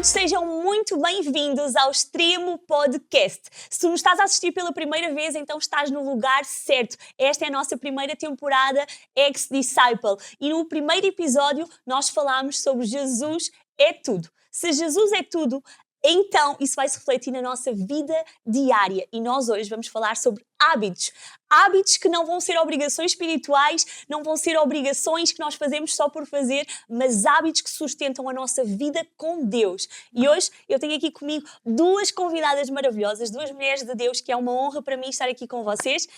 todos, sejam muito bem-vindos ao Extremo Podcast. Se tu nos estás a assistir pela primeira vez, então estás no lugar certo. Esta é a nossa primeira temporada Ex-Disciple e no primeiro episódio nós falámos sobre Jesus é tudo. Se Jesus é tudo, então isso vai se refletir na nossa vida diária e nós hoje vamos falar sobre hábitos. Hábitos que não vão ser obrigações espirituais, não vão ser obrigações que nós fazemos só por fazer, mas hábitos que sustentam a nossa vida com Deus. E hoje eu tenho aqui comigo duas convidadas maravilhosas, duas mulheres de Deus, que é uma honra para mim estar aqui com vocês.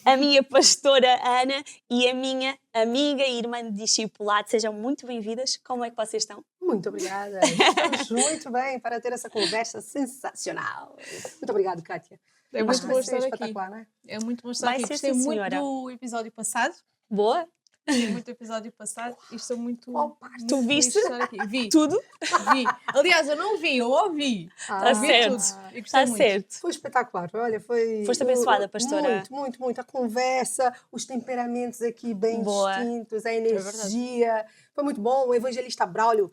A minha pastora Ana e a minha amiga e irmã de discipulado. Sejam muito bem-vindas. Como é que vocês estão? Muito obrigada. Estamos muito bem para ter essa conversa sensacional. Muito obrigada, Kátia. É muito bom estar aqui. Espetacular, não é? É muito bom estar Vai aqui. ser, Gostei sim, muito senhora. do episódio passado. Boa? Gostei muito do episódio passado e estou muito, muito Tu feliz viste de estar aqui. Vi, tudo? vi. Aliás, eu não vi, eu ouvi. Está Vi certo. tudo. E gostei Está muito. certo. Foi espetacular. Olha, foi... Foste abençoada, pastora? Muito. A conversa, os temperamentos aqui bem Boa. distintos, a verdade. energia. Foi muito bom. O evangelista Braulio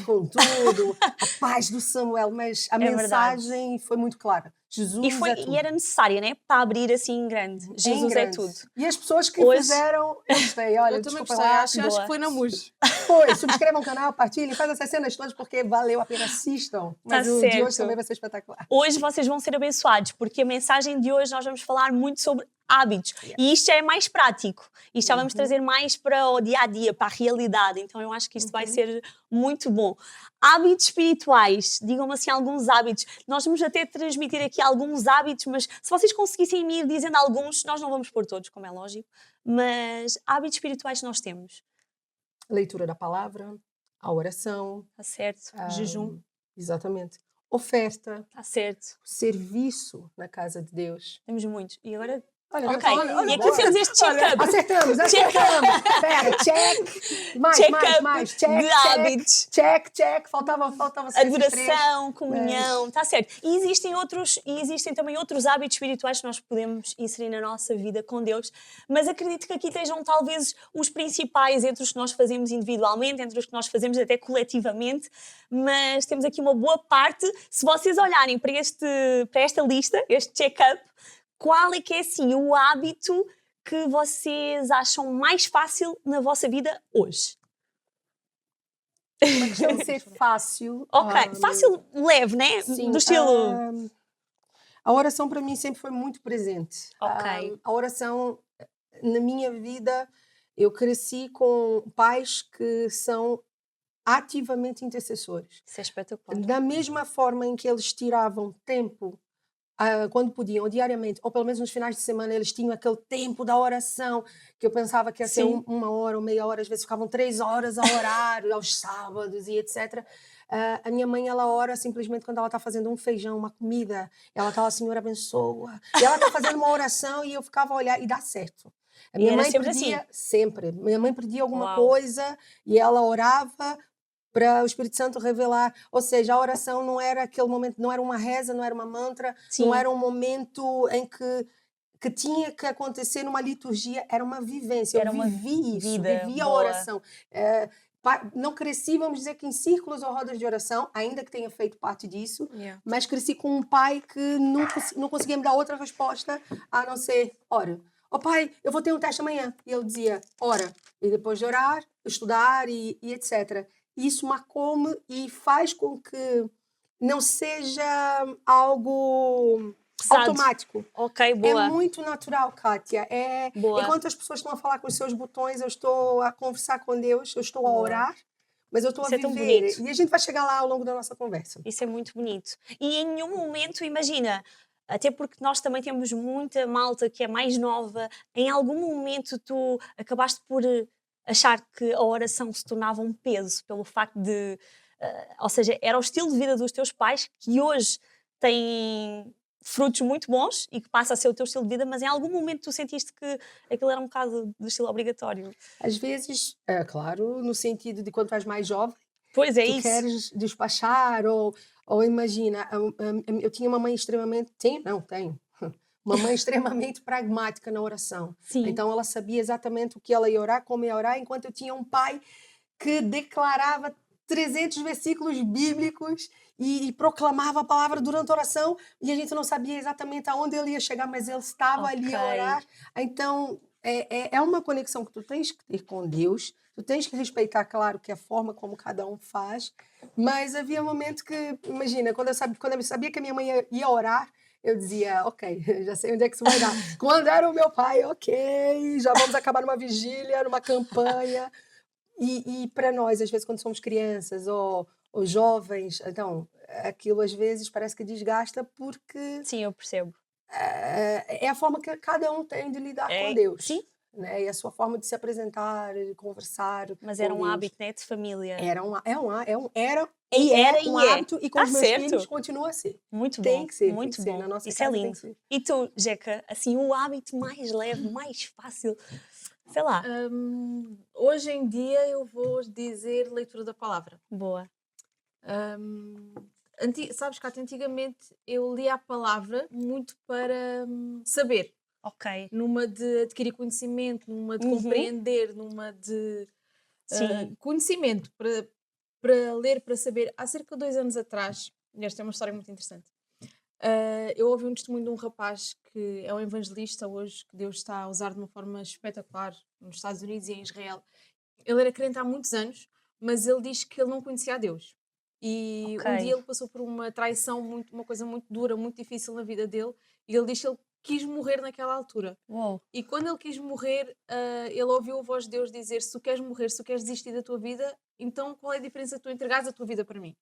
com tudo, a paz do Samuel, mas a mensagem foi muito clara. Jesus é tudo. E era necessária, né? Para abrir assim em grande. Jesus é grande. tudo. E as pessoas que Hoje- fizeram, eu gostei. Olha, Eu também desculpa gostei, lá. acho boa. que foi na MUS. Foi, subscrevam o canal, partilhem, faz essas cenas todas porque valeu a pena, assistam. Mas Tá o de certo. hoje também vai ser espetacular. Hoje vocês vão ser abençoados, porque a mensagem de hoje nós vamos falar muito sobre hábitos. E isto já é mais prático. Isto já vamos trazer mais para o dia-a-dia, para a realidade. Então eu acho que isto vai ser muito bom. Hábitos espirituais. Digam-me assim alguns hábitos. Nós vamos até transmitir aqui alguns hábitos, mas se vocês conseguissem me ir dizendo alguns, nós não vamos pôr todos, como é lógico, mas hábitos espirituais que nós temos. Leitura da palavra, a oração, Está certo? Jejum. exatamente. Oferta, Está certo. serviço na casa de Deus. Temos muitos. E agora... Olha, Ok. já falei, E aqui bora. temos este check-up. Acertamos. Espera, check. Mais, Check-up check, de hábitos. check. Faltava só esses três. Adoração, comunhão, está certo. E existem também outros hábitos espirituais que nós podemos inserir na nossa vida com Deus, mas acredito que aqui estejam talvez os principais entre os que nós fazemos individualmente, entre os que nós fazemos até coletivamente, mas temos aqui uma boa parte. Se vocês olharem para esta lista, este check-up, qual é que é assim o hábito que vocês acham mais fácil na vossa vida hoje? Uma questão de ser fácil. Ok, fácil, leve, né? Sim, Do estilo... a oração para mim sempre foi muito presente. Ok. A oração, na minha vida, eu cresci com pais que são ativamente intercessores. Isso é espetacular. Da mesma forma em que eles tiravam tempo, quando podiam, ou diariamente, ou pelo menos nos finais de semana, eles tinham aquele tempo da oração, que eu pensava que ia ser Sim. uma hora ou meia hora, às vezes ficavam 3 horas a orar, aos sábados e etc. A minha mãe, ela ora simplesmente quando ela está fazendo um feijão, uma comida, ela está lá, Senhor, abençoa. E ela está fazendo uma oração e eu ficava a olhar, e dá certo. A minha era mãe sempre pedia, assim? sempre. Minha mãe pedia alguma Uau. coisa e ela orava para o Espírito Santo revelar. Ou seja, a oração não era aquele momento, não era uma reza, não era uma mantra, Sim. não era um momento em que tinha que acontecer numa liturgia, era uma vivência. Era Eu uma vivi isso, vida vivi a boa. oração. Não cresci, vamos dizer que em círculos ou rodas de oração, ainda que tenha feito parte disso, Yeah. mas cresci com um pai que não conseguia me dar outra resposta a não ser, ora, pai, eu vou ter um teste amanhã. E ele dizia, ora. E depois de orar, estudar e etc. Isso marcou-me e faz com que não seja algo Pesado. automático. Ok, boa. É muito natural, Kátia. Boa. Enquanto as pessoas estão a falar com os seus botões, eu estou a conversar com Deus, eu estou a Boa. orar, mas eu estou Isso a é tão viver. bonito. E a gente vai chegar lá ao longo da nossa conversa. Isso é muito bonito. E em nenhum momento, imagina, até porque nós também temos muita malta que é mais nova, em algum momento tu acabaste por achar que a oração se tornava um peso pelo facto de... ou seja, era o estilo de vida dos teus pais que hoje tem frutos muito bons e que passa a ser o teu estilo de vida, mas em algum momento tu sentiste que aquilo era um bocado do estilo obrigatório. Às vezes, claro, no sentido de quando tu és mais jovem, Pois é tu isso. queres despachar ou imagina, eu tinha uma mãe extremamente... Tenho. Uma mãe extremamente pragmática na oração. Sim. Então ela sabia exatamente o que ela ia orar, como ia orar, enquanto eu tinha um pai que declarava 300 versículos bíblicos e proclamava a palavra durante a oração e a gente não sabia exatamente aonde ele ia chegar, mas ele estava ali a Ok. orar. Então, é uma conexão que tu tens que ter com Deus, tu tens que respeitar, claro, que a forma como cada um faz, mas havia momentos que, imagina, quando eu sabia que a minha mãe ia orar, eu dizia, ok, já sei onde é que isso vai dar. Quando era o meu pai, ok, já vamos acabar numa vigília, numa campanha. E para nós, às vezes, quando somos crianças ou jovens, então, aquilo às vezes parece que desgasta porque Sim, eu percebo. é a forma que cada um tem de lidar com Deus, Sim, né? E a sua forma de se apresentar, de conversar mas com era um Deus. hábito, né, de família. Era E e era é um e é. hábito e com Tá os meus certo. filhos continua a ser. Muito Tem bom, que ser, tem muito que ser. bom. Na nossa Isso é casa tem lindo. que ser. E tu, Jeca, assim, o hábito mais leve, mais fácil, sei lá. Hoje em dia eu vou dizer leitura da palavra. Boa. Sabes que antigamente eu lia a palavra muito para saber, Ok. numa de adquirir conhecimento, numa de compreender, numa de Sim. conhecimento para ler, para saber. Há cerca de 2 anos atrás, e esta é uma história muito interessante, eu ouvi um testemunho de um rapaz que é um evangelista hoje, que Deus está a usar de uma forma espetacular nos Estados Unidos e em Israel. Ele era crente há muitos anos, mas ele diz que ele não conhecia a Deus. E Ok. um dia ele passou por uma traição, uma coisa muito dura, muito difícil na vida dele, e ele diz que ele quis morrer naquela altura. Uou. E quando ele quis morrer, ele ouviu a voz de Deus dizer: se tu queres morrer, se tu queres desistir da tua vida, então qual é a diferença de tu entregares a tua vida para mim?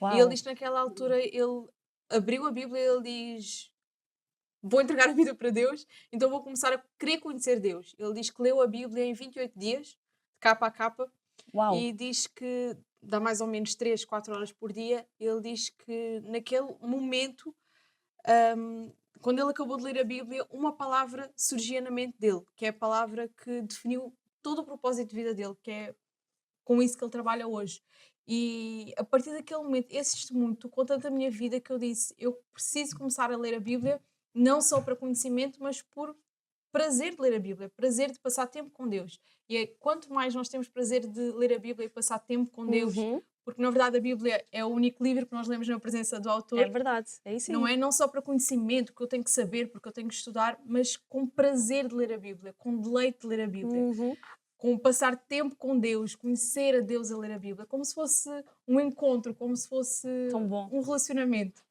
E ele Uau. diz que naquela altura ele abriu a Bíblia e ele diz: vou entregar a vida para Deus, então vou começar a querer conhecer Deus. Ele diz que leu a Bíblia em 28 dias, de capa a capa, Uau. e diz que dá mais ou menos 3, 4 horas por dia. Ele diz que naquele momento, quando ele acabou de ler a Bíblia, uma palavra surgia na mente dele, que é a palavra que definiu todo o propósito de vida dele, que é com isso que ele trabalha hoje. E a partir daquele momento, esse testemunho tocou tanto a minha vida que eu disse: eu preciso começar a ler a Bíblia, não só para conhecimento, mas por prazer de ler a Bíblia, prazer de passar tempo com Deus. E quanto mais nós temos prazer de ler a Bíblia e passar tempo com Deus, porque na verdade a Bíblia é o único livro que nós lemos na presença do É autor, verdade. É isso aí. não é não só para conhecimento, que eu tenho que saber, porque eu tenho que estudar, mas com prazer de ler a Bíblia, com deleite de ler a Bíblia, com passar tempo com Deus, conhecer a Deus a ler a Bíblia, como se fosse um encontro, como se fosse Tão bom. um relacionamento.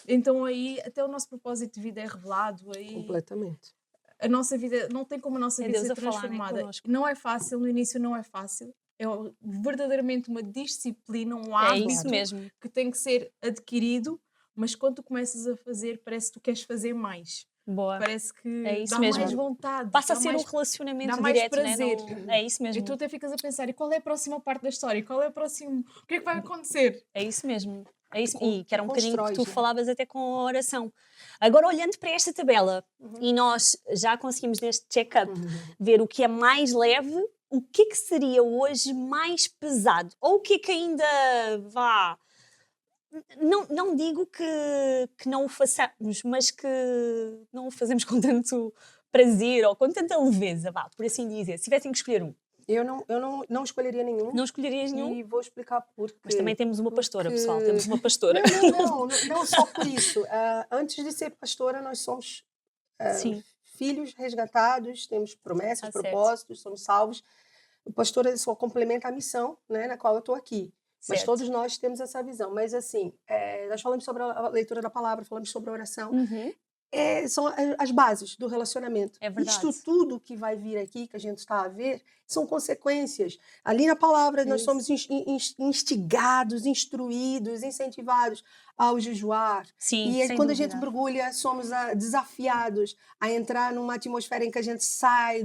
Então aí até o nosso propósito de vida é revelado, aí Completamente. a nossa vida, não tem como a nossa É vida Deus ser a falar, né, transformada. connosco. Não é fácil, no início não é fácil. É verdadeiramente uma disciplina, um É hábito isso mesmo. que tem que ser adquirido, mas quando tu começas a fazer, parece que tu queres fazer mais. Boa. Parece que É isso dá mesmo. mais vontade, Passa a dá ser um mais, relacionamento dá mais direto, né? prazer. Não... É isso E mesmo. tu até ficas a pensar, e qual é a próxima parte da história? E qual é o próximo... O que é que vai acontecer? É isso mesmo. É isso. E E que era um bocadinho que tu constróis, né? falavas até com a oração. Agora, olhando para esta tabela, e nós já conseguimos neste check-up ver o que é mais leve, o que é que seria hoje mais pesado? Ou o que é que ainda vá... Não digo que não o façamos, mas que não o fazemos com tanto prazer ou com tanta leveza, vá, por assim dizer. Se tivessem que escolher um, Eu não escolheria nenhum. não escolherias nenhum? E vou explicar porquê. Mas também temos uma pastora, Porque- pessoal, temos uma pastora. Não só por isso. Antes de ser pastora, nós somos Sim, filhos resgatados, temos promessas, Tá certo. propósitos, somos salvos. O pastor ele só complementa a missão, né, na qual eu estou aqui. Mas certo. todos nós temos essa visão. Mas assim, nós falamos sobre a leitura da palavra, falamos sobre a oração. São as bases do relacionamento. É verdade. Isto tudo que vai vir aqui, que a gente está a ver, são consequências. Ali na palavra, nós somos instigados, instruídos, incentivados ao jejuar. Sim, E aí, sem quando a dúvida. gente mergulha, somos desafiados a entrar numa atmosfera em que a gente sai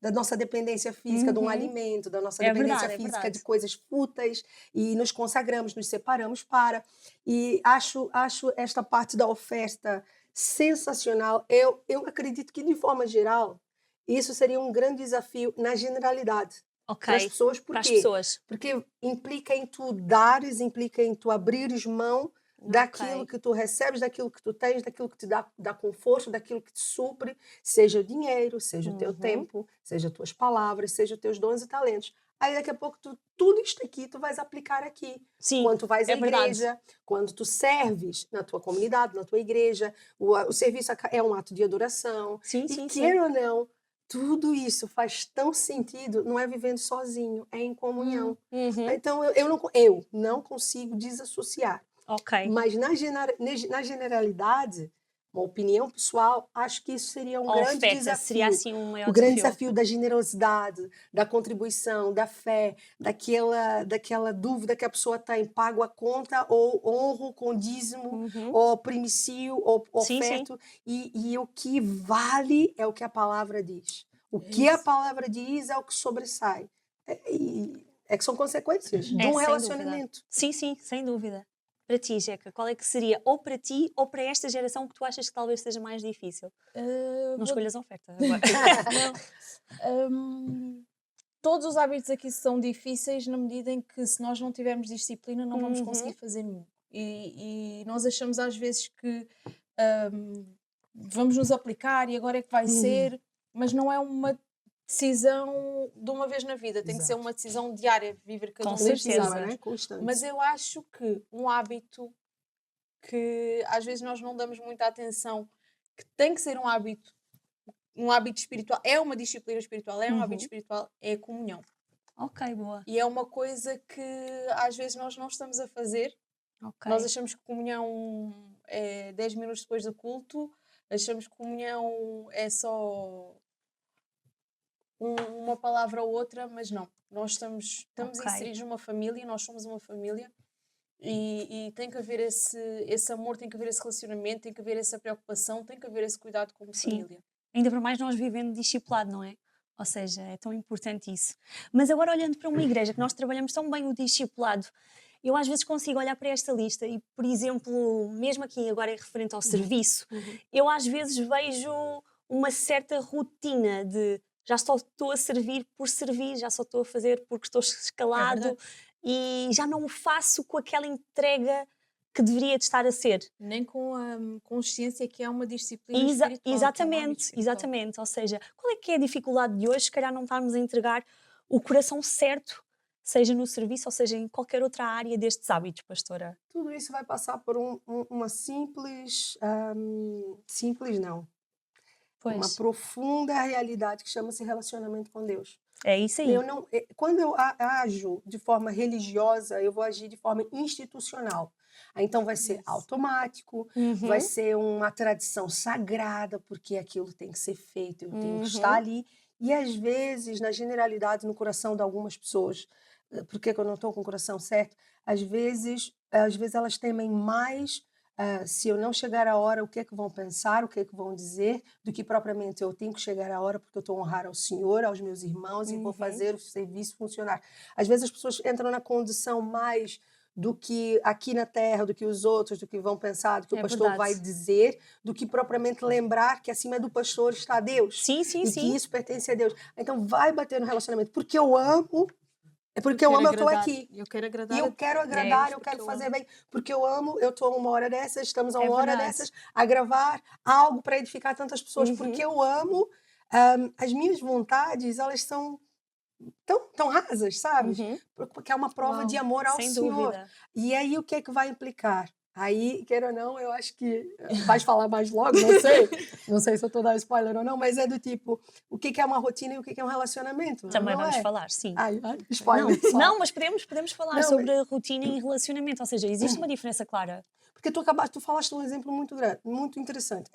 da nossa dependência física de um alimento, da nossa É dependência verdade, é física verdade. de coisas fúteis, e nos consagramos, nos separamos para. E acho esta parte da oferta sensacional. Eu acredito que, de forma geral, isso seria um grande desafio na generalidade Ok, para as pessoas. Por para as quê? pessoas. Porque implica em tu dares, implica em tu abrires mão daquilo Ok. que tu recebes, daquilo que tu tens, daquilo que te dá conforto, daquilo que te supre, seja o dinheiro, seja o teu tempo, seja as tuas palavras, seja os teus dons e talentos. Aí daqui a pouco tudo isto aqui tu vais aplicar aqui. Sim, Quando tu vais à é verdade. igreja, quando tu serves na tua comunidade, na tua igreja, o serviço é um ato de adoração. Sim, E sim, sim. queira ou não, tudo isso faz tão sentido, não é vivendo sozinho, é em comunhão. Uhum. Então eu não consigo desassociar. Ok. Mas na generalidade, uma opinião pessoal, acho que isso seria um grande Oferta desafio. seria assim um maior O grande desafio. desafio da generosidade, da contribuição, da fé, daquela dúvida que a pessoa tem, pago a conta ou honro com dízimo, Uhum. ou primicio, ou Sim, sim. oferto, e o que vale é o que a palavra diz. O É que a isso. palavra diz é o que sobressai. É que são consequências de um Sem relacionamento. dúvida. Sim, sim, sem dúvida. Para ti, Jeca, qual é que seria, ou para ti, ou para esta geração que tu achas que talvez seja mais difícil? Não Vou- escolhas a oferta agora. Não. Todos os hábitos aqui são difíceis na medida em que se nós não tivermos disciplina não vamos conseguir fazer nenhum. E nós achamos às vezes que hum, vamos nos aplicar e agora é que vai ser, mas não é uma decisão de uma vez na vida, tem que ser Exato. uma decisão diária, viver cada Com um destes certeza. hábitos. Né? Constante. Mas eu acho que um hábito que às vezes nós não damos muita atenção, que tem que ser um hábito espiritual, é uma disciplina espiritual, é um hábito espiritual, é a comunhão. Ok, boa. E é uma coisa que às vezes nós não estamos a fazer. Ok. Nós achamos que comunhão é 10 minutos depois do culto, achamos que comunhão é só uma palavra ou outra, mas não. Nós estamos Ok. inseridos numa família, nós somos uma família e tem que haver esse amor, tem que haver esse relacionamento, tem que haver essa preocupação, tem que haver esse cuidado como Sim. família. Ainda para mais nós vivendo discipulado, não é? Ou seja, é tão importante isso. Mas agora olhando para uma igreja que nós trabalhamos tão bem o discipulado, eu às vezes consigo olhar para esta lista e, por exemplo, mesmo aqui agora em referente ao serviço, eu às vezes vejo uma certa rotina de já só estou a servir por servir, já só estou a fazer porque estou escalado verdade. e já não o faço com aquela entrega que deveria de estar a ser. Nem com a consciência que é uma disciplina espiritual. que é um hábito Exatamente, espiritual. exatamente. Ou seja, qual é que é a dificuldade de hoje, se calhar não estarmos a entregar o coração certo, seja no serviço ou seja em qualquer outra área destes hábitos, pastora? Tudo isso vai passar por uma simples, simples não, uma Pois, profunda realidade que chama-se relacionamento com Deus. é isso aí. Quando eu ajo de forma religiosa, eu vou agir de forma institucional. Então vai ser Isso. automático, vai ser uma tradição sagrada, porque aquilo tem que ser feito, eu tenho que estar ali. E às vezes, na generalidade, no coração de algumas pessoas, por que eu não estou com o coração certo? Às vezes elas temem mais se eu não chegar à hora, o que é que vão pensar, o que é que vão dizer, do que propriamente eu tenho que chegar à hora porque eu estou a honrar ao Senhor, aos meus irmãos e vou fazer o serviço funcionar. Às vezes as pessoas entram na condição mais do que aqui na terra, do que os outros, do que vão pensar, do que o pastor vai dizer, do que propriamente lembrar que acima do pastor está Deus. Sim, sim, E sim. que isso pertence a Deus. Então vai bater no relacionamento. Porque eu amo, é porque eu amo, eu estou aqui. Eu quero agradar. E eu quero agradar, eu porque quero eu fazer amo. bem, porque eu amo, eu estou a uma hora dessas, estamos a É uma hora verdade. dessas, a gravar algo para edificar tantas pessoas, porque eu amo, as minhas vontades, elas são tão rasas, sabes? Porque é uma prova de amor ao Sem Senhor. dúvida. E aí o que é que vai implicar? Aí, queira ou não, eu acho que vais falar mais logo, não sei. Não sei se eu estou dando spoiler ou não, mas é do tipo, o que é uma rotina e o que é um relacionamento? Também não vamos é? falar, sim. Ai, spoiler. só. Não, mas podemos falar Não, sobre rotina e relacionamento, ou seja, existe uma diferença clara. Porque tu falaste um exemplo muito interessante.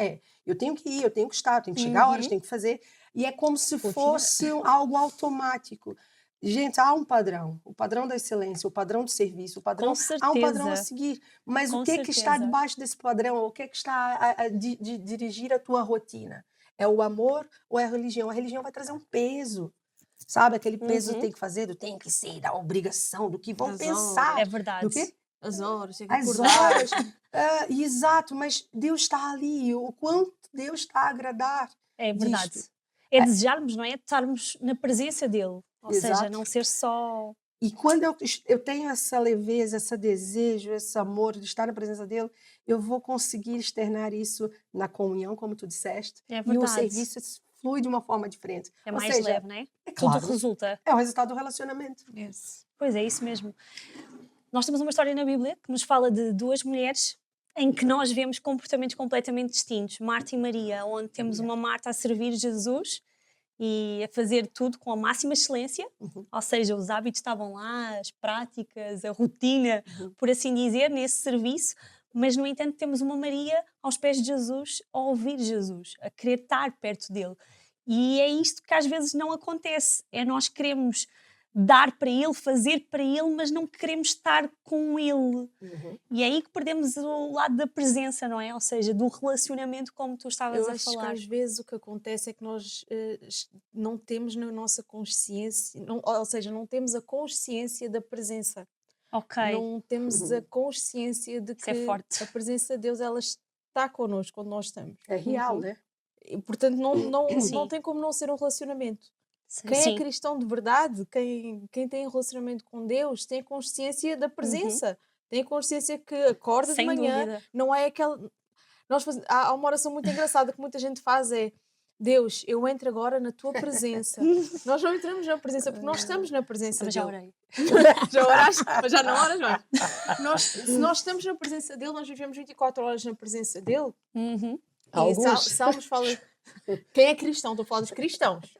Eu tenho que ir, eu tenho que estar, eu tenho que chegar a horas, tenho que fazer. E é como se fosse algo automático. Gente, há um padrão. O padrão da excelência, o padrão do serviço, o padrão. Com Há um padrão a certeza. seguir. Mas Com o que é que está certeza. debaixo desse padrão? O que é que está a dirigir a tua rotina? É o amor ou é a religião? A religião vai trazer um peso. Sabe? Aquele peso do tem que fazer, do tem que ser, da obrigação, do que vão Das pensar. É verdade. Do quê? As horas, tem que As acordar. horas. Exato, mas Deus está ali. O quanto Deus está a agradar É verdade. disto. É desejarmos, não é? Estarmos na presença dele. Ou seja, Exato. não ser só. E quando eu tenho essa leveza, esse desejo, esse amor de estar na presença dele, eu vou conseguir externar isso na comunhão, como tu disseste, É e um verdade. serviço flui de uma forma diferente. É Ou mais seja, leve, não é? é claro, Tudo resulta. é o resultado do relacionamento. Yes. Pois é, isso mesmo. Nós temos uma história na Bíblia que nos fala de duas mulheres em que nós vemos comportamentos completamente distintos. Marta e Maria, onde temos uma Marta a servir Jesus e a fazer tudo com a máxima excelência, ou seja, os hábitos estavam lá, as práticas, a rotina, por assim dizer, nesse serviço, mas no entanto temos uma Maria aos pés de Jesus, a ouvir Jesus, a querer estar perto dele. E é isto que às vezes não acontece, é nós queremos dar para ele, fazer para ele, mas não queremos estar com ele. E é aí que perdemos o lado da presença, não é? Ou seja, do relacionamento, como tu estavas Eu a acho que falar. às vezes o que acontece é que nós não temos na nossa consciência, ou seja, não temos a consciência da presença. Ok, Não temos a consciência de isso é que forte. a presença de Deus ela está connosco quando nós estamos. É real, né? E, portanto, não Sim. tem como não ser um relacionamento. Sim. Quem é Sim. cristão de verdade, quem tem um relacionamento com Deus, tem consciência da presença. Tem consciência que acorda Sem de manhã, dúvida. não é aquela... Há uma oração muito engraçada que muita gente faz, é Deus, eu entro agora na tua presença. Nós não entramos na presença porque nós estamos na presença Mas já dele. orei. Já oraste? Mas já não oras mais. Se nós estamos na presença dele, nós vivemos 24 horas na presença dele. Uhum. E Alguns. Salmos fala... Quem é cristão? Estou a falar dos cristãos.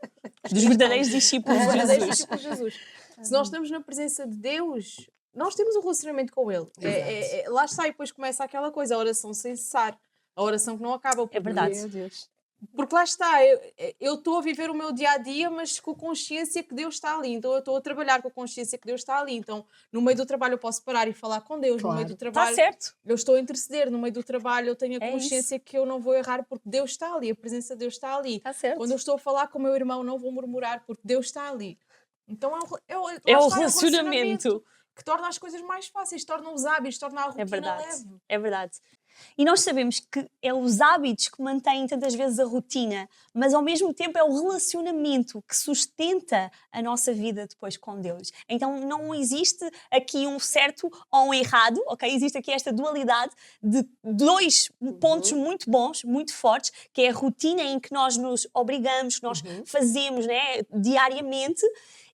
Dos verdadeiros discípulos Os de verdadeiros Jesus. discípulos de Jesus. Se nós estamos na presença de Deus, nós temos um relacionamento com Ele. Lá está, e depois começa aquela coisa, a oração sem cessar. A oração que não acaba. É verdade. Meu Deus. Porque lá está, eu estou a viver o meu dia-a-dia, mas com a consciência que Deus está ali. Então eu estou a trabalhar com a consciência que Deus está ali. Então, no meio do trabalho eu posso parar e falar com Deus. No meio do Está trabalho certo. eu estou a interceder. No meio do trabalho eu tenho a É consciência que eu não vou errar porque Deus está ali. A presença de Deus está ali. Está certo. Quando eu estou a falar com o meu irmão, não vou murmurar porque Deus está ali. Então lá É está, o relacionamento. que torna as coisas mais fáceis, torna os hábitos, torna a É rotina verdade. leve. É verdade. E nós sabemos que é os hábitos que mantêm tantas vezes a rotina, mas ao mesmo tempo é o relacionamento que sustenta a nossa vida depois com Deus. Então não existe aqui um certo ou um errado, ok? Existe aqui esta dualidade de dois pontos muito bons, muito fortes, que é a rotina em que nós nos obrigamos, que nós fazemos, né, diariamente,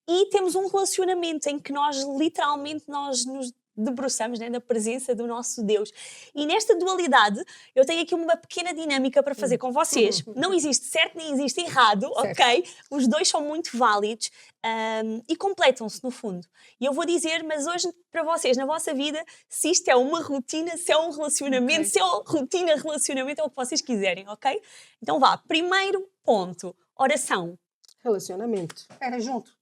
e temos um relacionamento em que nós literalmente nos debruçamos, né, na presença do nosso Deus. E nesta dualidade, eu tenho aqui uma pequena dinâmica para fazer com vocês. Não existe certo nem existe errado, Certo. ok? Os dois são muito válidos e completam-se no fundo. E eu vou dizer, mas hoje para vocês, na vossa vida, se isto é uma rotina, se é um relacionamento, Ok. se é rotina, relacionamento, é o que vocês quiserem, ok? Então vá, primeiro ponto, oração. Relacionamento. Era junto.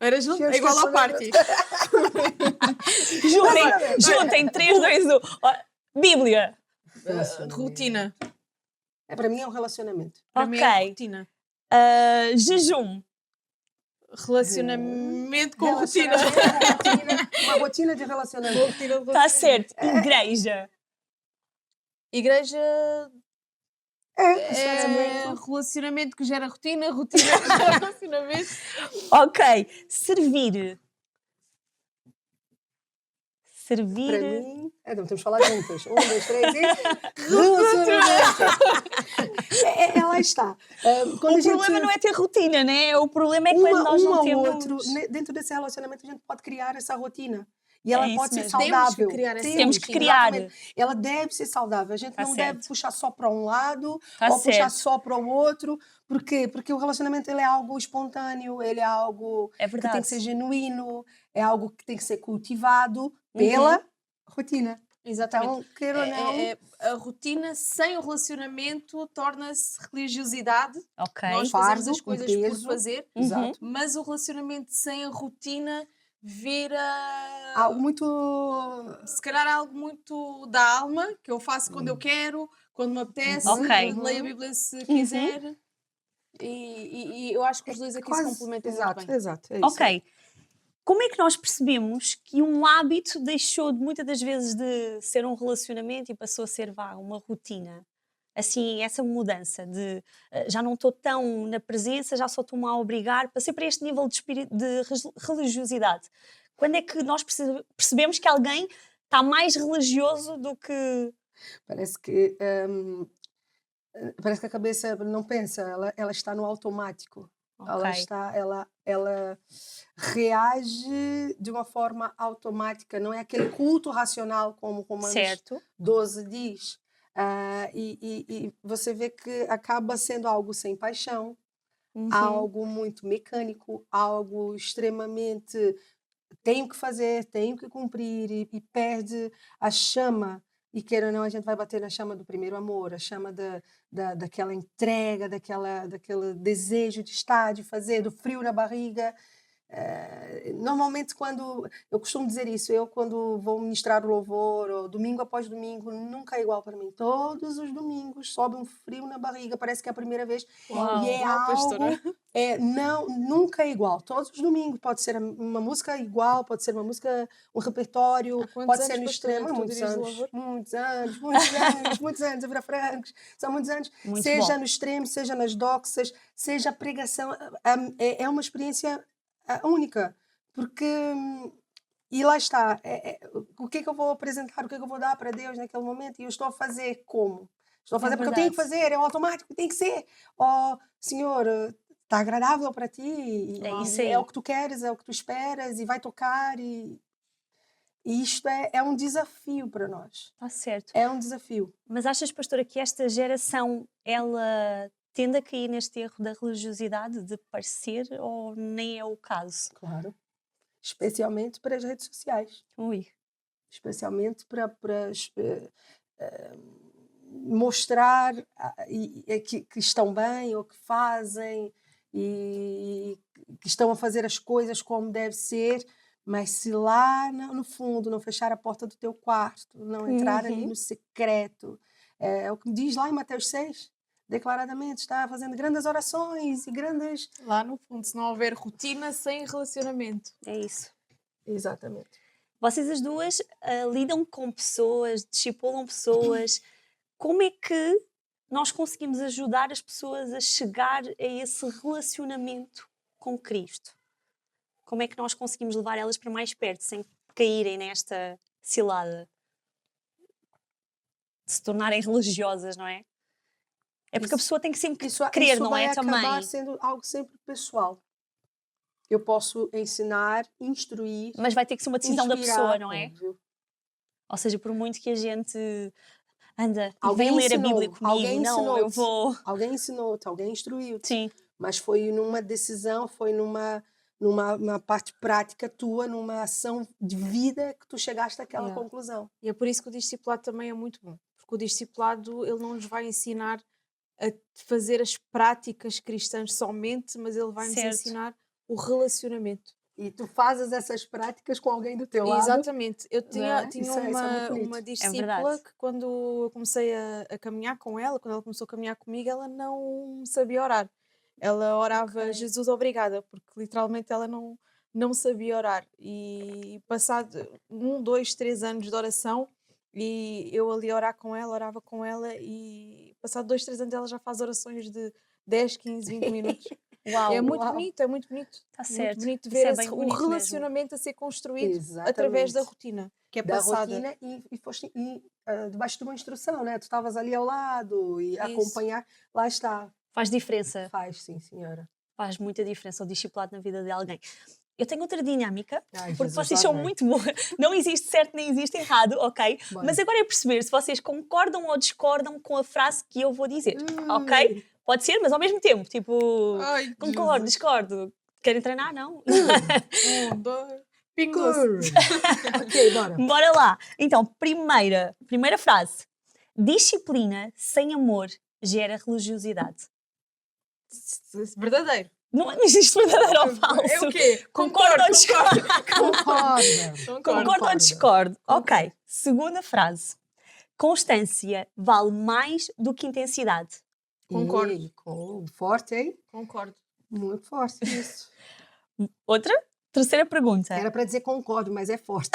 Era junto? Eu É igual ao esqueci party. Juntem 3, 2, 1. Bíblia. Rotina. Para mim é um relacionamento. Para mim é Ok. rotina. Jejum. Relacionamento com rotina. Uma rotina de relacionamento. Rotina. Está certo. Igreja. Igreja É, é relacionamento que gera rotina, rotina que gera relacionamento. Ok. Servir. Para Servir. mim, não temos de falar juntas. 1, 2, 3 e. Relacionamento! Lá está. Quando O a gente- problema não é ter rotina, né? O problema é quando nós não ao temos. outro, dentro desse relacionamento, a gente pode criar essa rotina. E ela É pode isso ser mesmo. saudável. Temos que criar essa Temos que rotina. criar. Exatamente. Ela deve ser saudável. A gente Tá não certo. deve puxar só para um lado Tá ou puxar certo. só para o outro. Por quê? Porque o relacionamento ele é algo espontâneo, ele é algo É que tem verdade. que ser genuíno, é algo que tem que ser cultivado pela rotina. Exatamente. Então, queira ou não, A rotina sem o relacionamento torna-se religiosidade. Ok. Nós Fardo, fazemos as um coisas por peso. fazer, Exato. mas o relacionamento sem a rotina vira Algo muito. se calhar algo muito da alma, que eu faço quando eu quero, quando me apetece, Ok. leio a Bíblia se quiser. E eu acho que os dois aqui se complementam Exato, muito bem. exato. É isso. Ok. Como é que nós percebemos que um hábito deixou muitas das vezes de ser um relacionamento e passou a ser uma rotina? Assim, essa mudança de já não estou tão na presença, já só estou-me a obrigar, passei para este nível de religiosidade. Quando é que nós percebemos que alguém está mais religioso do que... Parece que Parece que a cabeça não pensa, ela está no automático. Ela Ok, está, ela reage de uma forma automática, não é aquele culto racional como Romanos certo. 12 diz. E você vê que acaba sendo algo sem paixão, Uhum. algo muito mecânico, algo extremamente tenho que fazer, tenho que cumprir e perde a chama. E queira ou não, a gente vai bater na chama do primeiro amor, a chama daquela entrega, daquele desejo de estar, de fazer, do frio na barriga. Normalmente, quando eu costumo dizer isso, eu quando vou ministrar o louvor, ou domingo após domingo, nunca é igual para mim. Todos os domingos sobe um frio na barriga, parece que é a primeira vez. Uau. E é Uau, pastora. algo, não, nunca é igual. Todos os domingos pode ser uma música igual, pode ser uma música, um repertório, Há quantos pode ser anos, no pastora, extremo, há que tu muitos diriges o anos, louvor? muitos anos, muitos anos, muitos anos, a francos, são muitos anos, Muito seja bom. no extremo, seja nas doxas, seja a pregação, é uma experiência única, porque e lá está, o que é que eu vou apresentar, o que é que eu vou dar para Deus naquele momento, e eu estou a fazer como? Estou a É fazer porque eu tenho que verdade. fazer, é o automático, tem que ser. Oh, Senhor, está agradável para ti, É isso e é o aí. que tu queres, é o que tu esperas, e vai tocar, e isto é um desafio para nós. Está certo. É um desafio. Mas achas, pastora, que esta geração, ela tende a cair neste erro da religiosidade, de parecer, ou nem é o caso? Claro. Especialmente para as redes sociais. Ui, Especialmente mostrar que estão bem ou que fazem e que estão a fazer as coisas como deve ser, mas se lá no fundo não fechar a porta do teu quarto, não entrar ali uhum. no secreto, é o que diz lá em Mateus 6, declaradamente, está fazendo grandes orações e grandes... Lá no fundo, se não houver rotina sem relacionamento. É isso. Exatamente. Vocês as duas lidam com pessoas, discipulam pessoas. Como é que nós conseguimos ajudar as pessoas a chegar a esse relacionamento com Cristo? Como é que nós conseguimos levar elas para mais perto, sem caírem nesta cilada de se tornarem religiosas, não é? É porque a Isso, pessoa tem que sempre isso, querer, isso não vai é? acabar Também. sendo algo sempre pessoal. Eu posso ensinar, instruir, Mas vai ter que ser uma decisão da pessoa, inspirar, não é? óbvio. Ou seja, por muito que a gente anda e vem Alguém ler a Bíblia ensinou, comigo e não, eu vou. alguém ensinou-te, alguém instruiu-te, Sim, mas foi numa decisão, foi numa parte prática tua, numa ação de vida que tu chegaste àquela Yeah. conclusão. E é por isso que o discipulado também é muito bom. Porque o discipulado, ele não nos vai ensinar a fazer as práticas cristãs somente, mas ele vai nos certo. ensinar o relacionamento. E tu fazes essas práticas com alguém do teu lado. Exatamente. Eu Não tinha, é? tinha Isso é muito uma bonito. É discípula verdade. que quando eu comecei a caminhar com ela, quando ela começou a caminhar comigo, ela não sabia orar. Ela orava Ok. Jesus obrigada, porque literalmente ela não sabia orar. E passado 1, 2, 3 anos de oração, e eu ali a orar com ela, orava com ela, e passado 2, 3 anos ela já faz orações de 10, 15, 20 minutos. Uau, É muito Uau. bonito, é muito bonito. está Muito certo. bonito Isso ver é bem o bonito mesmo. relacionamento a ser construído Exatamente. através da rotina, que é Da passada. rotina e foste debaixo de uma instrução, né? Tu estavas ali ao lado e Isso. acompanhar. Lá está. Faz diferença. Faz, sim, senhora. Faz muita diferença o discipulado na vida de alguém. Eu tenho outra dinâmica, Ai, porque Jesus, vocês lá são vem. muito boas. Não existe certo nem existe errado, ok? Bora. Mas agora é perceber se vocês concordam ou discordam com a frase que eu vou dizer, ok? Pode ser, mas ao mesmo tempo, tipo, Ai, concordo, Jesus. discordo. Querem treinar? Não? 1, 2, pingo doce. Ok, bora. Bora lá. Então, primeira frase. Disciplina sem amor gera religiosidade. Verdadeiro. Não existe verdadeiro ou falso. É o quê? Concordo ou discordo? Concorda. Concordo ou discordo? Ok. Segunda frase. Constância vale mais do que intensidade. Concordo. Ei, forte, hein? Concordo. Muito forte isso. Outra? Terceira pergunta. Era para dizer concordo, mas é forte.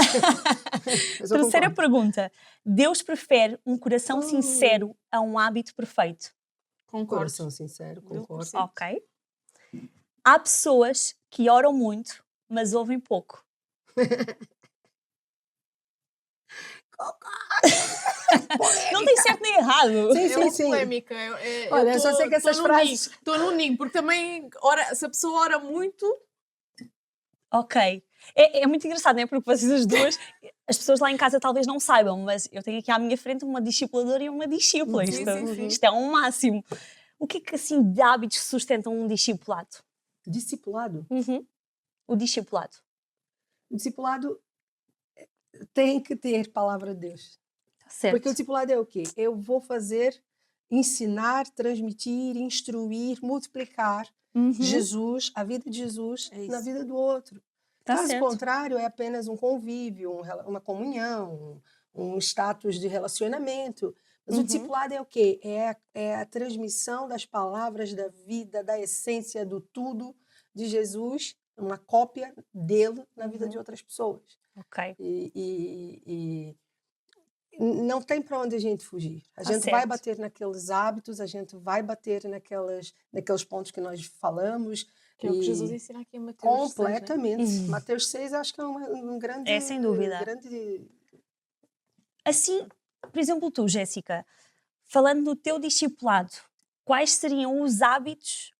Mas eu Terceira concordo. pergunta. Deus prefere um coração sincero a um hábito perfeito. Concordo. Coração sincero, 1000%. concordo. Ok. Há pessoas que oram muito, mas ouvem pouco. Não tem certo nem errado. Sim, É uma sim. polémica. Olha, eu só sei que essas frases... Estou no ninho, porque também, se a pessoa ora muito, Ok. É muito engraçado, não é? Porque vocês as duas, as pessoas lá em casa talvez não saibam, mas eu tenho aqui à minha frente uma discipuladora e uma discípula. Sim, sim, sim. Isto é um máximo. O que assim de hábitos sustentam um discipulado? Discipulado. O discipulado. O discipulado tem que ter palavra de Deus. Certo. Porque o discipulado é o quê? Eu vou fazer, ensinar, transmitir, instruir, multiplicar Jesus, a vida de Jesus É na isso. vida do outro. Tá Caso certo. contrário, é apenas um convívio, uma comunhão, um status de relacionamento. Mas o discipulado é o quê? É a transmissão das palavras da vida, da essência do tudo de Jesus, uma cópia dele na vida de outras pessoas. Ok. E não tem para onde a gente fugir. A Tá gente vai certo. bater naqueles hábitos, a gente vai bater naqueles pontos que nós falamos. que é o que Jesus e ensina aqui em Mateus 6, né? completamente. Mateus 6 acho que é um grande... É, sem dúvida. grande... Assim, por exemplo, tu, Jéssica, falando do teu discipulado, quais seriam os hábitos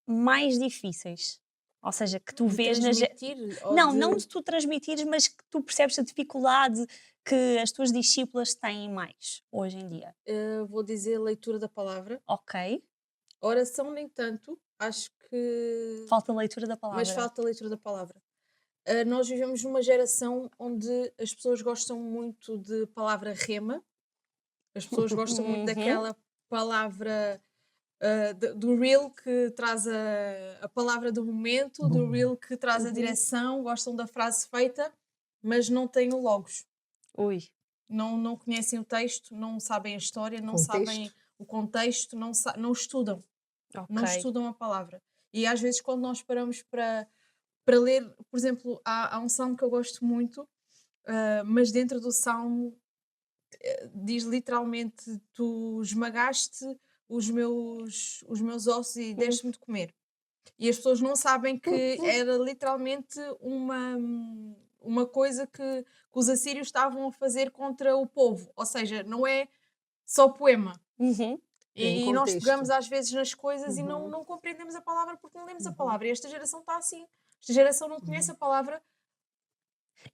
mais difíceis? Ou seja, que tu De vês transmitir, ou não de tu transmitires, mas que tu percebes a dificuldade que as tuas discípulas têm mais hoje em dia. vou dizer leitura da palavra. Ok. Oração nem tanto, acho que... Falta a leitura da palavra. Mas falta a leitura da palavra. Nós vivemos numa geração onde as pessoas gostam muito de palavra rema, as pessoas gostam muito daquela palavra do reel que traz a palavra do momento, do reel que traz a direção, gostam da frase feita, mas não têm o logos. Ui. Não conhecem o texto, não sabem a história, não Contexto. sabem o contexto, não estudam. Não Ok. estudam a palavra. E às vezes, quando nós paramos para ler, por exemplo, há um salmo que eu gosto muito, mas dentro do salmo diz literalmente: Tu esmagaste os meus ossos e deste-me de comer. E as pessoas não sabem que era literalmente uma coisa que os assírios estavam a fazer contra o povo. Ou seja, não é só poema. Tem E nós contexto. pegamos às vezes nas coisas e não compreendemos a palavra porque não lemos a palavra. E esta geração está assim. Esta geração não conhece a palavra.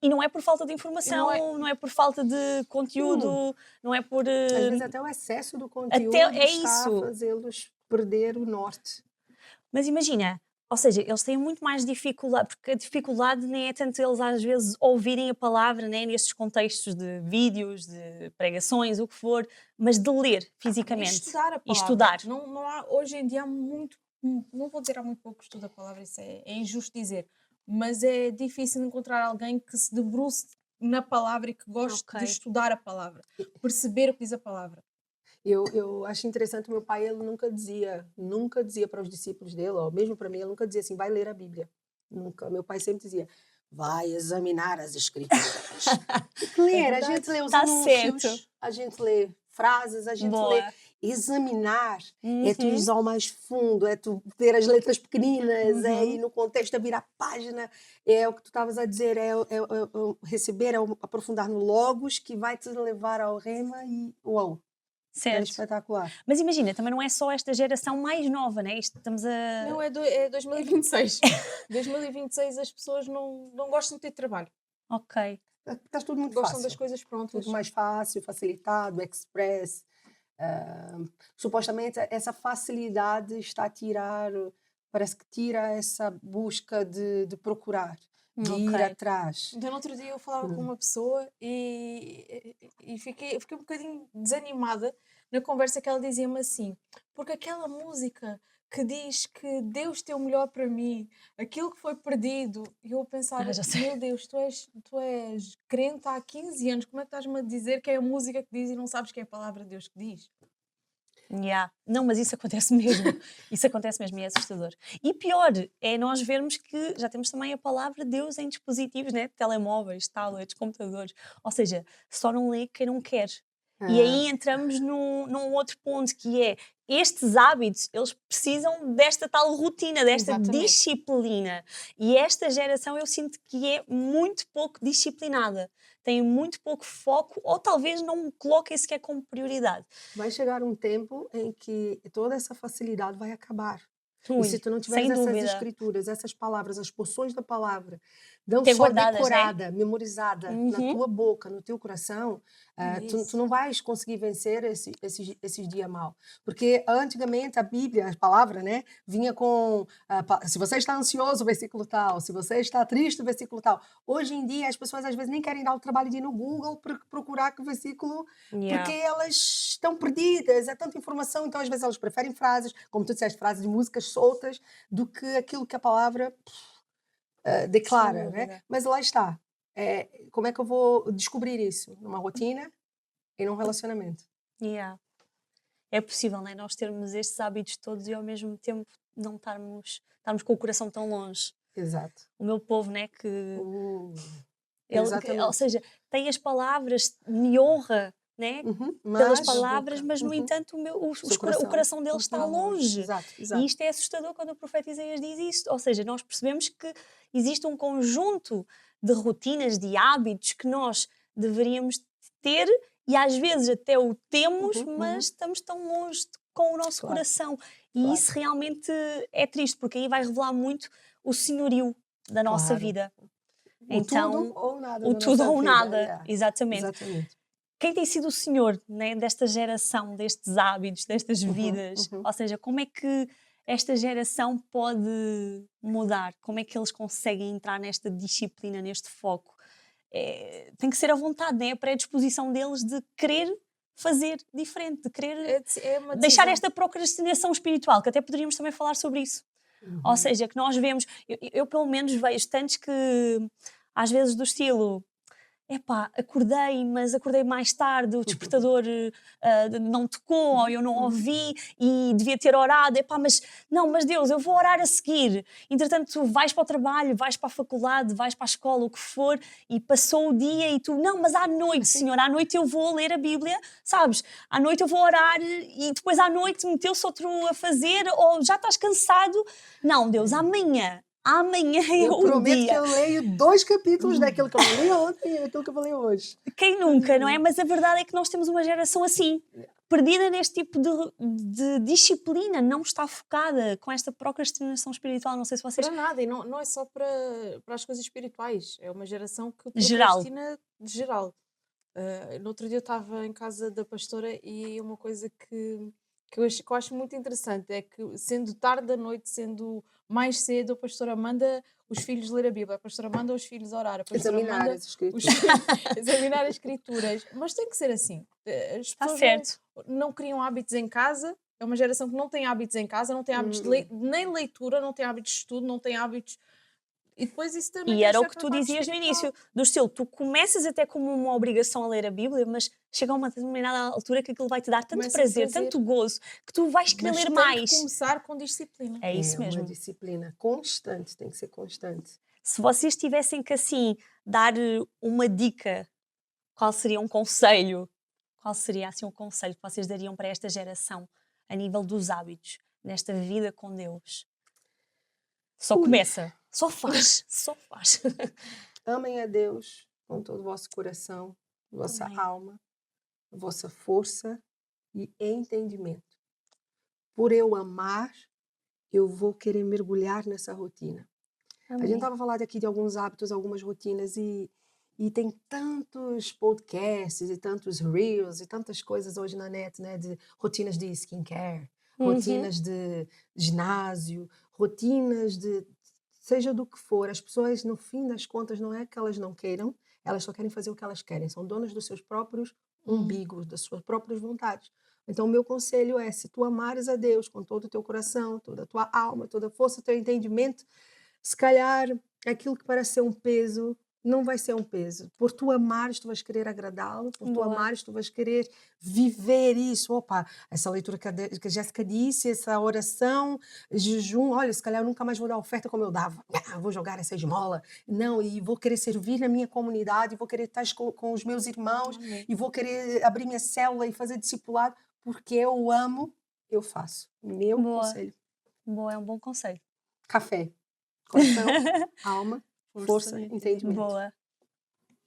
E não é por falta de informação, não é por falta de conteúdo, não é por. Às vezes até o excesso do conteúdo é está isso. a fazê-los perder o norte. Mas imagina, ou seja, eles têm muito mais dificuldade, porque a dificuldade nem é tanto eles às vezes ouvirem a palavra, né, nestes contextos de vídeos, de pregações, o que for, mas de ler fisicamente. E estudar a palavra. E estudar. Não há, hoje em dia há muito, não vou dizer há muito pouco estudo da palavra, isso é injusto dizer, mas é difícil encontrar alguém que se debruce na palavra e que goste Ok. de estudar a palavra, perceber o que diz a palavra. Eu acho interessante, meu pai, ele nunca dizia para os discípulos dele, ou mesmo para mim, ele nunca dizia assim, vai ler a Bíblia. Nunca. Meu pai sempre dizia, vai examinar as escrituras. Porque ler, a gente lê os Tá anúncios, certo. a gente lê frases, a gente Boa. lê. Examinar é tu ir ao mais fundo, é tu ver as letras pequeninas, é ir no contexto, é virar a página, é o que tu estavas a dizer, é receber, é aprofundar no logos, que vai te levar ao rema e uau, é Certo. espetacular. Mas imagina, também não é só esta geração mais nova, né? Estamos a. Não, é 2026. 2026 as pessoas não gostam de ter trabalho. Ok. Está tudo muito Gostam fácil. das coisas prontas. Tudo mais fácil, facilitado, express. Supostamente essa facilidade está a tirar, parece que tira essa busca de procurar, de ir Ok. atrás. Então, no outro dia eu falava com uma pessoa e fiquei um bocadinho desanimada na conversa que ela dizia-me assim, porque aquela música que diz que Deus tem o melhor para mim, aquilo que foi perdido, e eu pensava, Já sei. meu Deus, tu és crente há 15 anos, como é que estás-me a dizer que é a música que diz e não sabes que é a palavra de Deus que diz? Yeah. Não, mas isso acontece mesmo. Isso acontece mesmo e é assustador. E pior é nós vermos que já temos também a palavra Deus em dispositivos, né? Telemóveis, tablets, computadores. Ou seja, só não lê quem não quer. E aí entramos num outro ponto que é estes hábitos, eles precisam desta tal rotina, desta Exatamente. disciplina. E esta geração eu sinto que é muito pouco disciplinada. Tem muito pouco foco, ou talvez não coloquem sequer como prioridade. Vai chegar um tempo em que toda essa facilidade vai acabar. E se Ui, tu não tiveres sem essas dúvida. escrituras, essas palavras, as porções da palavra, não Ter só guardadas, né? decorada, memorizada na Uhum. tua boca, no teu coração, tu Isso. não vais conseguir vencer esses dias mal. Porque antigamente a Bíblia, a palavra, né, vinha com se você está ansioso, versículo tal, se você está triste, versículo tal. Hoje em dia as pessoas às vezes nem querem dar o trabalho de ir no Google procurar que versículo, porque Yeah. elas estão perdidas, é tanta informação, então às vezes elas preferem frases, como tu disseste, frases de músicas soltas, do que aquilo que a palavra Sem declara, né? dúvida. Mas lá está. Como é que eu vou descobrir isso? Numa rotina e num relacionamento. Yeah. É possível, né? Nós termos estes hábitos todos e ao mesmo tempo não estarmos com o coração tão longe. Exato. O meu povo, né? Uh, Ou exatamente. seja, tem as palavras, me honra, né? Uhum. Pelas Mas, palavras, mas no uhum, entanto seu o coração coração dele está continua longe. longe. Exato, E exato. isto é assustador quando o profeta Isaías diz isto. Ou seja, nós percebemos que existe um conjunto de rotinas, de hábitos que nós deveríamos ter e às vezes até o temos, Uhum, mas estamos tão longe com o nosso claro, coração. E claro, isso realmente é triste, porque aí vai revelar muito o senhorio da nossa claro. vida. O tudo Então, ou nada o da tudo nossa ou vida. nada, Yeah, exatamente. exatamente. Quem tem sido o senhor, né, desta geração, destes hábitos, destas Uhum, vidas? uhum. Ou seja, como é que esta geração pode mudar? Como é que eles conseguem entrar nesta disciplina, neste foco? Tem que ser a vontade, né? A predisposição deles de querer fazer diferente, de querer É uma deixar decisão. esta procrastinação espiritual, que até poderíamos também falar sobre isso. Ou Uhum. seja, que nós vemos, eu pelo menos vejo tantos que às vezes do estilo epá, acordei, mas acordei mais tarde, o despertador não tocou, ou Uhum, eu não uhum. ouvi e devia ter orado, epá, mas não, mas Deus, eu vou orar a seguir. Entretanto, tu vais para o trabalho, vais para a faculdade, vais para a escola, o que for, e passou o dia e tu, não, mas à noite, Assim, Senhor, à noite eu vou ler a Bíblia, sabes? À noite eu vou orar e depois à noite meteu-se outro a fazer, ou já estás cansado. Não, Deus, amanhã é eu o prometo que dia. eu leio 2 capítulos daquilo que eu não li ontem e daquilo que eu vou ler hoje. Quem nunca, não é? Mas a verdade é que nós temos uma geração assim, perdida neste tipo de disciplina, não está focada com esta procrastinação espiritual. Não sei se vocês. Para nada, e não é só para as coisas espirituais, é uma geração que Geral. procrastina de geral. No outro dia eu estava em casa da pastora e uma coisa que eu acho muito interessante é que, sendo tarde da noite, sendo mais cedo, a pastora manda os filhos ler a Bíblia, a pastora manda os filhos orar, a pastora Examinar manda as os escrituras. filhos examinar as escrituras. Mas tem que ser assim. As Está pessoas certo. não criam hábitos em casa. É uma geração que não tem hábitos em casa, não tem hábitos nem leitura, não tem hábitos de estudo, não tem hábitos. E depois isso também E tem era o que certa tu parte dizias no espiritual. início, do estilo, tu começas até como uma obrigação a ler a Bíblia, mas chega a uma determinada altura que aquilo vai te dar tanto Começa prazer, prazer. tanto gozo, que tu vais querer Mas ler tem que mais. começar com disciplina. É isso É uma mesmo. disciplina constante, tem que ser constante. Se vocês tivessem que assim dar uma dica, qual seria um conselho? Qual seria assim um conselho que vocês dariam para esta geração a nível dos hábitos, nesta vida com Deus? Só Ui, começa, só faz, só faz. amem a Deus com todo o vosso coração, vossa Amém. alma, vossa força e entendimento. Por eu amar, eu vou querer mergulhar nessa rotina. A gente Amém. estava falando aqui de alguns hábitos, algumas rotinas e tem tantos podcasts e tantos reels e tantas coisas hoje na net, né, de rotinas de skincare, Uhum. rotinas de ginásio, rotinas de seja do que for. As pessoas, no fim das contas, não é que elas não queiram, elas só querem fazer o que elas querem, são donas dos seus próprios umbigos, das suas próprias vontades. Então, o meu conselho é: se tu amares a Deus com todo o teu coração, toda a tua alma, toda a força, teu entendimento, se calhar aquilo que parece ser um peso não vai ser um peso. Por tu amares, tu vais querer agradá-lo, por tu Boa. amares, tu vais querer viver isso. Opa, essa leitura que a Jéssica disse, essa oração, jejum, olha, se calhar eu nunca mais vou dar oferta como eu dava. Vou jogar essa esmola. Não, e vou querer servir na minha comunidade, vou querer estar com os meus irmãos, Amém. e vou querer abrir minha célula e fazer discipulado, porque eu amo eu faço. Meu Boa. conselho. Boa, é um bom conselho. Café. Coração, alma, força, entendimento. Boa.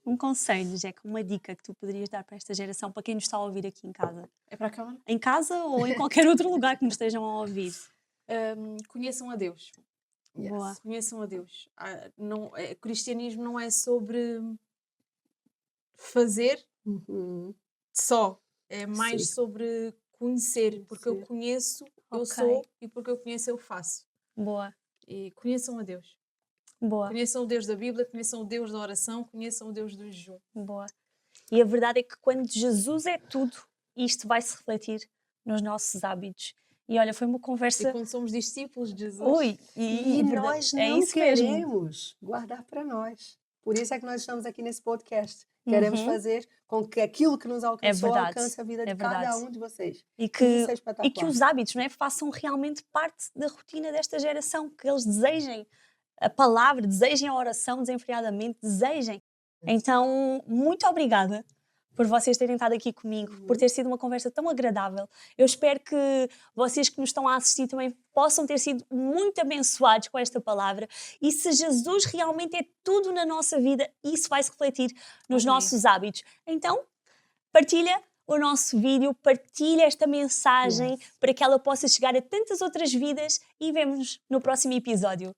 Um conselho, Jack, uma dica que tu poderias dar para esta geração, para quem nos está a ouvir aqui em casa. É para a câmara? Em casa ou em qualquer outro lugar que nos estejam a ouvir. Conheçam a Deus. Yes. Boa. Conheçam a Deus. Cristianismo não é sobre fazer Uhum. só. É mais Sim. sobre conhecer. Porque eu Conhecer. conheço, eu Ok. sou, e porque eu conheço, eu faço. Boa. E conheçam a Deus. Boa. Conheçam o Deus da Bíblia, conheçam o Deus da oração, conheçam o Deus do jejum. Boa. E a verdade é que quando Jesus é tudo, isto vai se refletir nos nossos hábitos. E olha, foi uma E conversa. quando somos discípulos de Jesus, Ui, E é verdade, nós é não isso mesmo. queremos guardar para nós. Por isso é que nós estamos aqui nesse podcast. Queremos Uhum. fazer com que aquilo que nos alcançou verdade, alcance a vida de é cada verdade. um de vocês. E E que, isso é e espetacular. que os hábitos, não é, façam realmente parte da rotina desta geração, que eles desejem a palavra, desejem a oração desenfreadamente, desejem. Então, muito obrigada por vocês terem estado aqui comigo, por ter sido uma conversa tão agradável. Eu espero que vocês que nos estão a assistir também possam ter sido muito abençoados com esta palavra. E se Jesus realmente é tudo na nossa vida, isso vai se refletir nos Amém. nossos hábitos. Então, partilha o nosso vídeo, partilha esta mensagem para que ela possa chegar a tantas outras vidas e vemo-nos no próximo episódio.